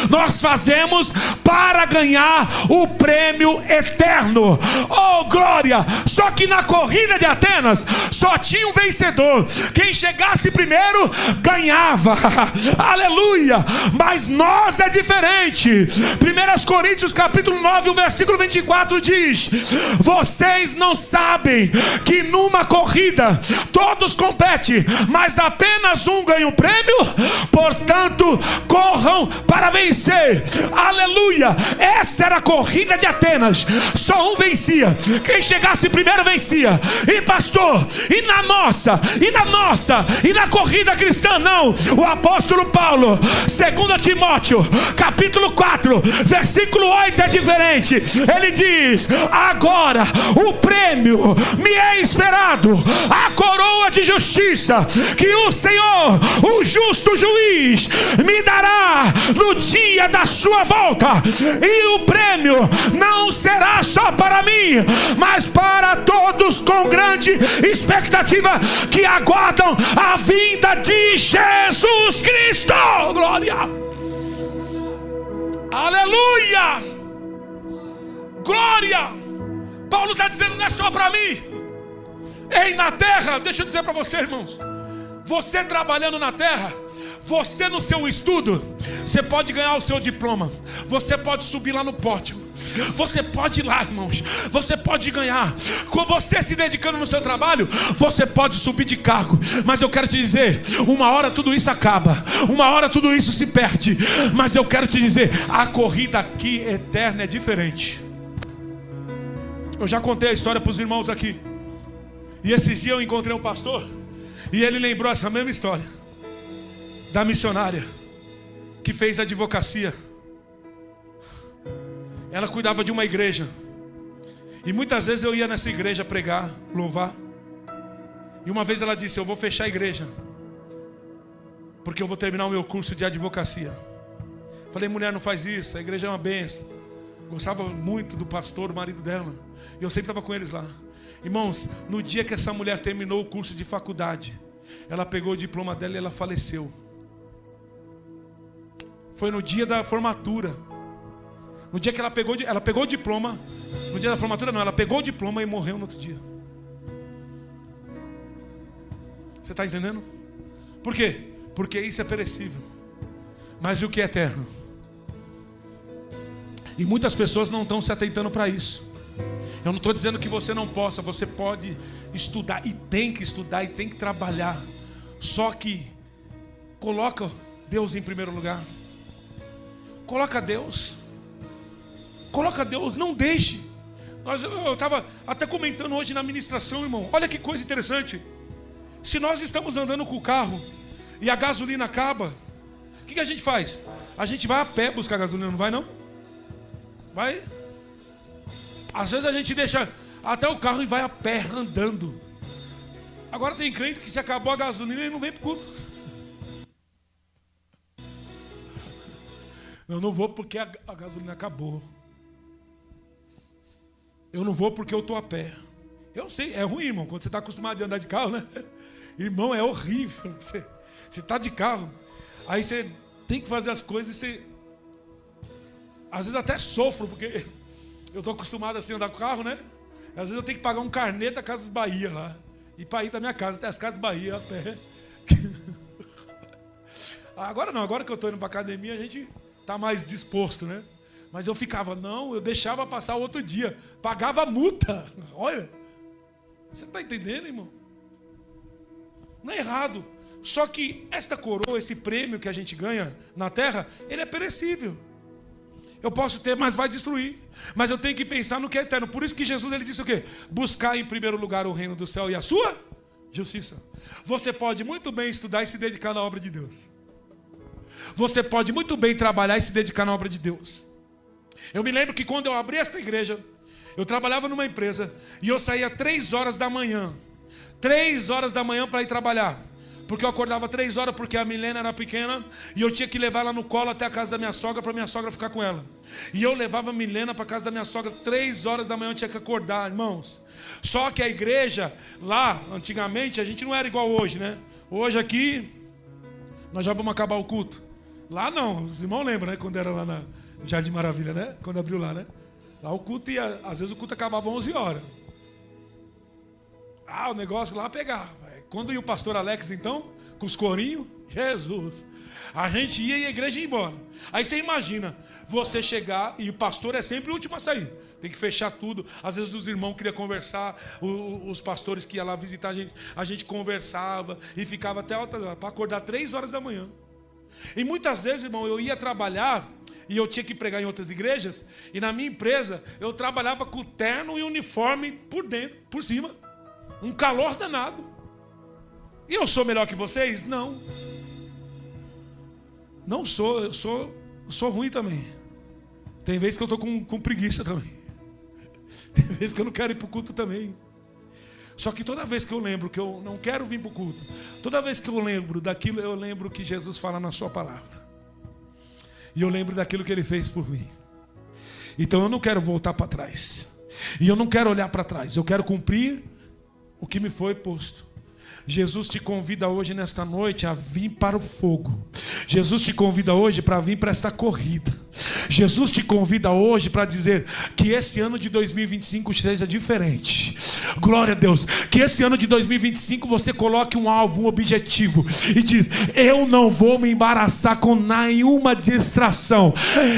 Nós fazemos para ganhar o prêmio eterno. Oh, glória! Só que na corrida de Atenas só tinha um vencedor. Quem chegasse primeiro ganhava. Aleluia! Mas nós é diferente. 1 Coríntios capítulo 9, o versículo 24 diz: vocês não sabem que numa corrida todos competem, mas apenas um ganha o prêmio? Portanto, corram para vencer. Aleluia! Essa era a corrida de Atenas. Só um vencia. Quem chegasse primeiro vencia. E pastor, e na corrida cristã, não. O apóstolo Paulo, 2 Timóteo capítulo 4, versículo 8 é diferente. Ele diz: agora o prêmio me é esperado, a coroa de justiça que o Senhor, o justo juiz, me dará no dia da sua volta. E o prêmio não será só para mim, mas para todos com grande expectativa que aguardam a vinda de Jesus Cristo. Glória! Aleluia! Glória! Paulo está dizendo: não é só para mim. Ei, na terra, deixa eu dizer para você, irmãos, você trabalhando na terra, você no seu estudo, você pode ganhar o seu diploma, você pode subir lá no pódio, você pode ir lá, irmãos, você pode ganhar. Com você se dedicando no seu trabalho, você pode subir de cargo. Mas eu quero te dizer, uma hora tudo isso acaba, uma hora tudo isso se perde. Mas eu quero te dizer, a corrida aqui eterna é diferente. Eu já contei a história para os irmãos aqui, e esses dias eu encontrei um pastor, e ele lembrou essa mesma história da missionária que fez advocacia. Ela cuidava de uma igreja, e muitas vezes eu ia nessa igreja pregar, louvar. E uma vez ela disse: eu vou fechar a igreja, porque eu vou terminar o meu curso de advocacia. Falei: mulher, não faz isso, a igreja é uma bênção. Gostava muito do pastor, o marido dela, e eu sempre estava com eles lá. Irmãos, no dia que essa mulher terminou o curso de faculdade, ela pegou o diploma dela e ela faleceu. Foi no dia da formatura. No dia que ela pegou o diploma, no dia da formatura não, ela pegou o diploma e morreu no outro dia. Você está entendendo? Por quê? Porque isso é perecível, mas e o que é eterno? E muitas pessoas não estão se atentando para isso. Eu não estou dizendo que você não possa, você pode estudar e tem que trabalhar. Só que coloca Deus em primeiro lugar. Coloca Deus, não deixe. Eu estava até comentando hoje na ministração, irmão. Olha que coisa interessante. Se nós estamos andando com o carro e a gasolina acaba, o que a gente faz? A gente vai a pé buscar gasolina, não vai não? Vai. Às vezes a gente deixa até o carro e vai a pé, andando. Agora tem crente que se acabou a gasolina ele não vem para o culto. Eu não vou porque a gasolina acabou. Eu não vou porque eu estou a pé. Eu sei, é ruim, irmão, quando você está acostumado a andar de carro, né? Irmão, é horrível. Você está de carro, aí você tem que fazer as coisas e você... Às vezes até sofro, porque eu estou acostumado assim a andar com o carro, né? Às vezes eu tenho que pagar um carnê da Casas Bahia lá. E para ir da minha casa até as Casas Bahia a pé. Agora não, agora que eu estou indo para academia, a gente está mais disposto, né? Mas eu ficava, não, eu deixava passar o outro dia. Pagava multa. Olha, você está entendendo, irmão? Não é errado. Só que esta coroa, esse prêmio que a gente ganha na terra, ele é perecível. Eu posso ter, mas vai destruir. Mas eu tenho que pensar no que é eterno. Por isso que Jesus ele disse o quê? Buscar em primeiro lugar o reino do céu e a sua justiça. Você pode muito bem estudar e se dedicar na obra de Deus. Você pode muito bem trabalhar e se dedicar na obra de Deus. Eu me lembro que quando eu abri esta igreja, eu trabalhava numa empresa e eu saía 3 horas da manhã. 3 horas da manhã para ir trabalhar. Porque eu acordava 3 horas porque a Milena era pequena e eu tinha que levar ela no colo até a casa da minha sogra para minha sogra ficar com ela. E eu levava a Milena para a casa da minha sogra 3 horas da manhã, eu tinha que acordar, irmãos. Só que a igreja lá, antigamente, a gente não era igual hoje, né? Hoje aqui, nós já vamos acabar o culto. Lá não, os irmãos lembram, né? Quando era lá no Jardim Maravilha, né? Quando abriu lá, né? Lá o culto ia, às vezes o culto acabava 11 horas. O negócio lá pegava. Quando ia o pastor Alex, então, com os corinhos, Jesus, a gente ia e a igreja ia embora. Aí você imagina, você chegar e o pastor é sempre o último a sair. Tem que fechar tudo. Às vezes os irmãos queriam conversar, os pastores que iam lá visitar a gente conversava e ficava até altas horas, para acordar 3 horas da manhã. E muitas vezes, irmão, eu ia trabalhar e eu tinha que pregar em outras igrejas, e na minha empresa eu trabalhava com terno e uniforme por dentro, por cima. Um calor danado. E eu sou melhor que vocês? Não. Não sou, eu sou ruim também. Tem vezes que eu estou com preguiça também. Tem vezes que eu não quero ir para o culto também. Só que toda vez que eu lembro que eu não quero vir para o culto, toda vez que eu lembro daquilo, eu lembro que Jesus fala na sua palavra. E eu lembro daquilo que Ele fez por mim. Então eu não quero voltar para trás. E eu não quero olhar para trás. Eu quero cumprir o que me foi posto. Jesus te convida hoje, nesta noite, a vir para o fogo. Jesus te convida hoje para vir para esta corrida. Jesus te convida hoje para dizer que esse ano de 2025 seja diferente. Glória a Deus. Que esse ano de 2025 você coloque um alvo, um objetivo e diz: eu não vou me embaraçar com nenhuma distração.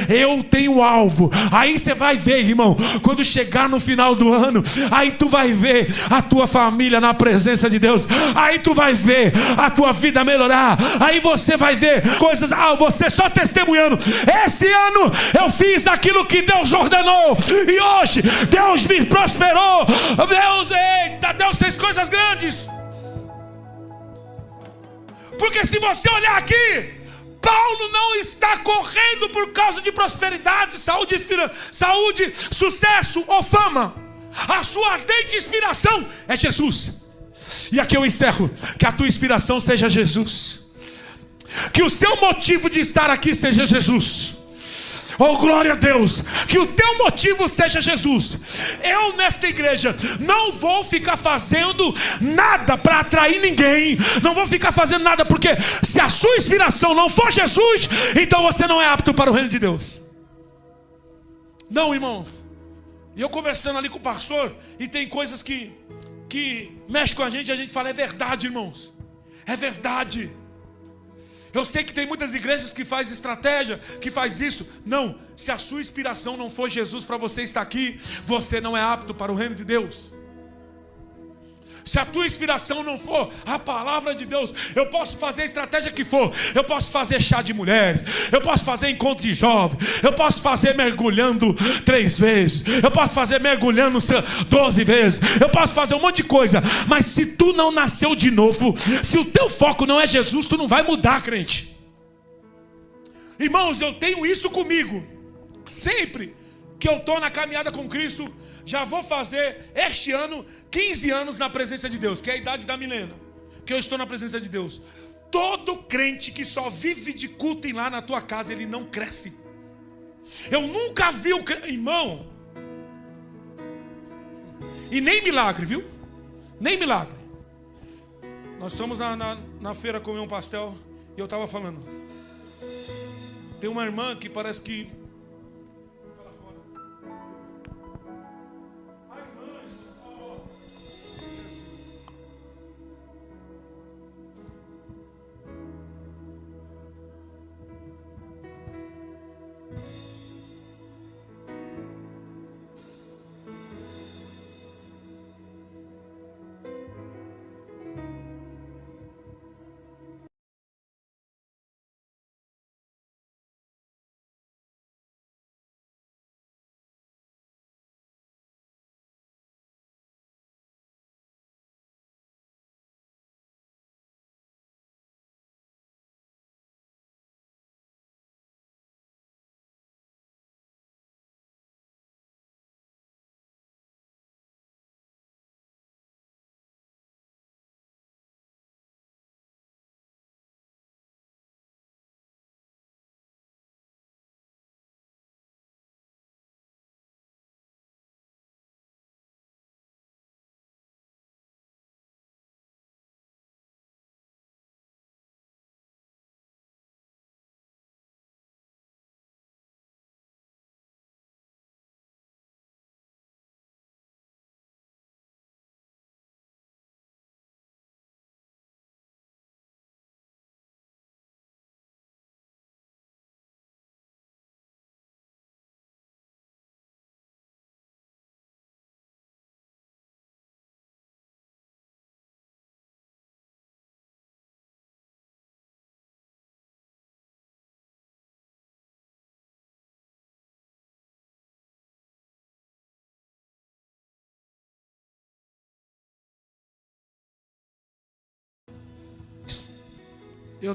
Eu tenho alvo. Aí você vai ver, irmão, quando chegar no final do ano, aí tu vai ver a tua família na presença de Deus. Aí tu vai ver a tua vida melhorar. Aí você vai ver coisas, você só testemunhando. Esse ano eu fiz aquilo que Deus ordenou, e hoje Deus me prosperou. Deus fez coisas grandes. Porque se você olhar aqui, Paulo não está correndo por causa de prosperidade, saúde, sucesso ou fama. A sua ardente inspiração é Jesus. E aqui eu encerro. Que a tua inspiração seja Jesus. Que o seu motivo de estar aqui seja Jesus. Oh, glória a Deus. Que o teu motivo seja Jesus. Eu nesta igreja não vou ficar fazendo nada para atrair ninguém. Não vou ficar fazendo nada, porque se a sua inspiração não for Jesus, então você não é apto para o reino de Deus. Não, irmãos. E eu conversando ali com o pastor, e tem coisas que mexe com a gente fala: é verdade, irmãos, é verdade. Eu sei que tem muitas igrejas que faz estratégia, que faz isso. Não, se a sua inspiração não for Jesus para você estar aqui, você não é apto para o reino de Deus. Se a tua inspiração não for a palavra de Deus, eu posso fazer a estratégia que for. Eu posso fazer chá de mulheres, eu posso fazer encontro de jovens, eu posso fazer mergulhando 3 vezes, eu posso fazer mergulhando 12 vezes, eu posso fazer um monte de coisa. Mas se tu não nasceu de novo, se o teu foco não é Jesus, tu não vai mudar, crente. Irmãos, eu tenho isso comigo. Sempre que eu estou na caminhada com Cristo, já vou fazer este ano 15 anos na presença de Deus, que é a idade da Milena, que eu estou na presença de Deus. Todo crente que só vive de culto e lá na tua casa, ele não cresce. Eu nunca vi o irmão, e nem milagre, viu? Nem milagre. Nós fomos na feira comer um pastel, e eu estava falando, tem uma irmã que parece que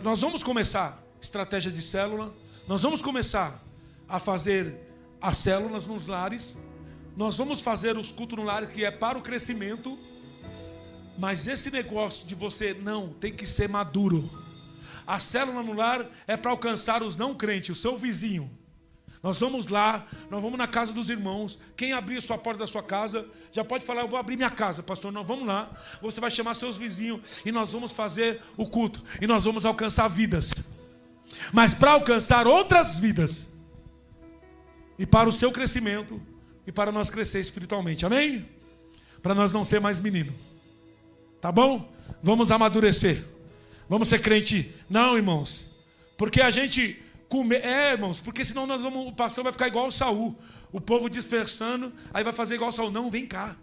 Nós vamos começar estratégia de célula, nós vamos começar a fazer as células nos lares, nós vamos fazer os cultos no lar, que é para o crescimento, mas esse negócio de você não, tem que ser maduro. A célula no lar é para alcançar os não crentes, o seu vizinho. Nós vamos lá, nós vamos na casa dos irmãos. Quem abrir a sua porta da sua casa, já pode falar, eu vou abrir minha casa, pastor. Nós vamos lá, você vai chamar seus vizinhos e nós vamos fazer o culto. E nós vamos alcançar vidas. Mas para alcançar outras vidas, e para o seu crescimento, e para nós crescer espiritualmente, amém? Para nós não ser mais menino, tá bom? Vamos amadurecer, vamos ser crente. Não, irmãos, porque a gente... irmãos, porque senão o pastor vai ficar igual o Saul, o povo dispersando, aí vai fazer igual o Saul. Não, vem cá,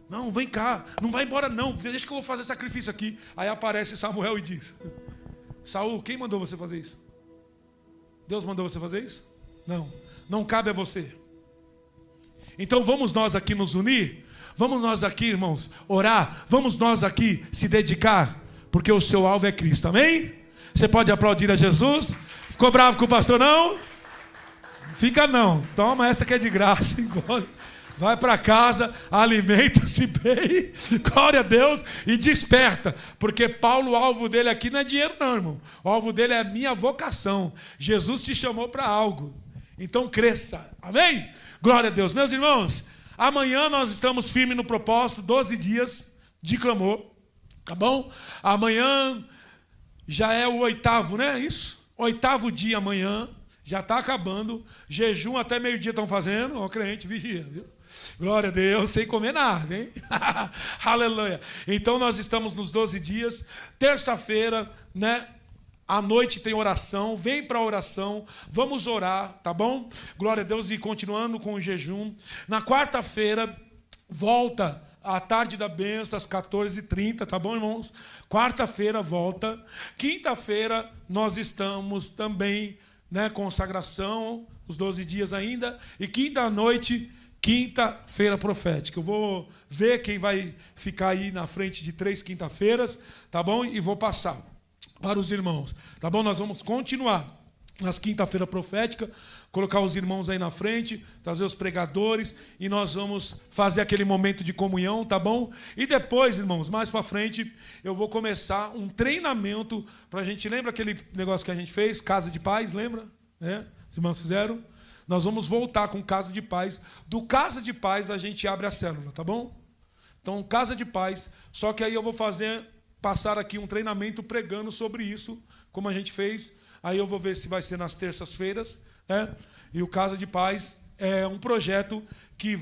não vai embora não, deixa que eu vou fazer sacrifício aqui. Aí aparece Samuel e diz: Saul, quem mandou você fazer isso? Deus mandou você fazer isso? Não cabe a você. Então vamos nós aqui nos unir, vamos nós aqui, irmãos, orar, vamos nós aqui se dedicar, porque o seu alvo é Cristo, amém? Você pode aplaudir a Jesus? Ficou bravo com o pastor, não? Fica não. Toma essa que é de graça. Engole. Vai para casa, alimenta-se bem, glória a Deus, e desperta. Porque Paulo, o alvo dele aqui não é dinheiro não, irmão. O alvo dele é a minha vocação. Jesus te chamou para algo. Então cresça. Amém? Glória a Deus. Meus irmãos, amanhã nós estamos firmes no propósito, 12 dias de clamor. Tá bom? Amanhã já é o 8º, né? Isso? 8º dia amanhã, já está acabando, jejum até meio-dia estão fazendo, ó, crente, vigia, viu? Glória a Deus, sem comer nada, hein? Aleluia. Então nós estamos nos 12 dias, terça-feira, né? À noite tem oração, vem para a oração, vamos orar, tá bom? Glória a Deus, e continuando com o jejum. Na quarta-feira, volta à tarde da bênção, às 14h30, tá bom, irmãos? Quarta-feira volta. Quinta-feira nós estamos também, né, consagração, os 12 dias ainda. E quinta-noite, quinta-feira profética. Eu vou ver quem vai ficar aí na frente de 3 quinta-feiras, tá bom? E vou passar para os irmãos, tá bom? Nós vamos continuar nas quinta-feira profética, colocar os irmãos aí na frente, trazer os pregadores, e nós vamos fazer aquele momento de comunhão, tá bom? E depois, irmãos, mais para frente, eu vou começar um treinamento para a gente. Lembra aquele negócio que a gente fez, Casa de Paz, lembra? Né? Os irmãos fizeram? Nós vamos voltar com Casa de Paz. Do Casa de Paz a gente abre a célula, tá bom? Então, Casa de Paz, só que aí eu vou passar aqui um treinamento pregando sobre isso, como a gente fez. Aí eu vou ver se vai ser nas terças-feiras, né? E o Casa de Paz é um projeto que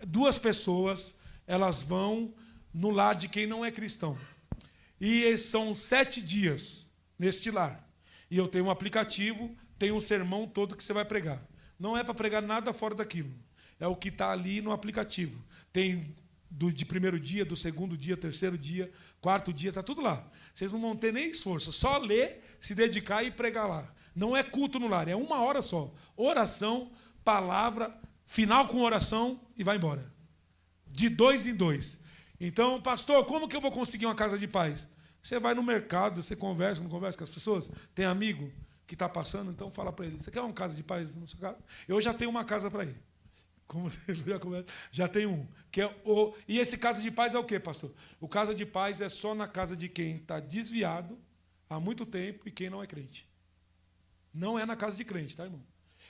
2 pessoas, elas vão no lar de quem não é cristão. E são 7 dias neste lar. E eu tenho um aplicativo, tem um sermão todo que você vai pregar. Não é para pregar nada fora daquilo. É o que está ali no aplicativo. Tem de primeiro dia, do segundo dia, terceiro dia, quarto dia, está tudo lá. Vocês não vão ter nem esforço, só ler, se dedicar e pregar lá. Não é culto no lar, é 1 hora só. Oração, palavra, final com oração e vai embora. De 2 em 2. Então, pastor, como que eu vou conseguir uma casa de paz? Você vai no mercado, você conversa, não conversa com as pessoas? Tem amigo que está passando, então fala para ele: você quer uma casa de paz na sua casa? Eu já tenho uma casa para ele. Como você já tem um. E esse casa de paz é o quê, pastor? O casa de paz é só na casa de quem está desviado há muito tempo e quem não é crente. Não é na casa de crente, tá, irmão?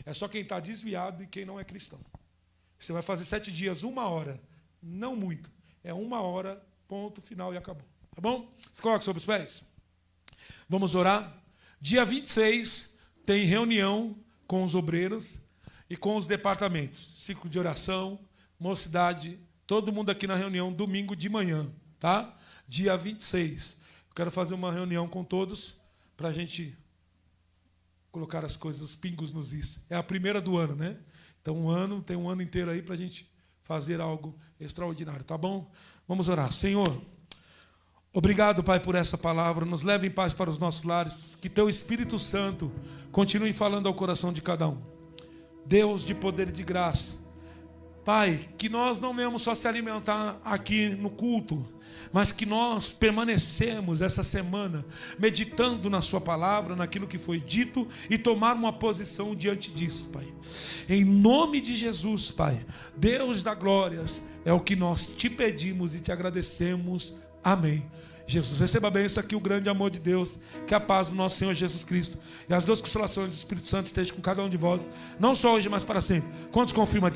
É só quem está desviado e quem não é cristão. Você vai fazer 7 dias, 1 hora. Não muito. É 1 hora, ponto, final e acabou. Tá bom? Se coloca sobre os pés. Vamos orar. Dia 26 tem reunião com os obreiros e com os departamentos. Ciclo de oração, mocidade, todo mundo aqui na reunião, domingo de manhã, tá? Dia 26. Eu quero fazer uma reunião com todos para a gente colocar as coisas, os pingos nos is. É a primeira do ano, né? Então tem um ano inteiro aí para a gente fazer algo extraordinário, tá bom? Vamos orar. Senhor, obrigado, Pai, por essa palavra. Nos leve em paz para os nossos lares. Que Teu Espírito Santo continue falando ao coração de cada um. Deus de poder e de graça, Pai, que nós não venhamos só se alimentar aqui no culto, mas que nós permanecemos essa semana meditando na sua palavra, naquilo que foi dito, e tomar uma posição diante disso, Pai. Em nome de Jesus, Pai, Deus da glórias, é o que nós te pedimos e te agradecemos. Amém. Jesus, receba bem isso aqui, o grande amor de Deus, que a paz do nosso Senhor Jesus Cristo e as duas consolações do Espírito Santo estejam com cada um de vós, não só hoje, mas para sempre. Quantos confirmam?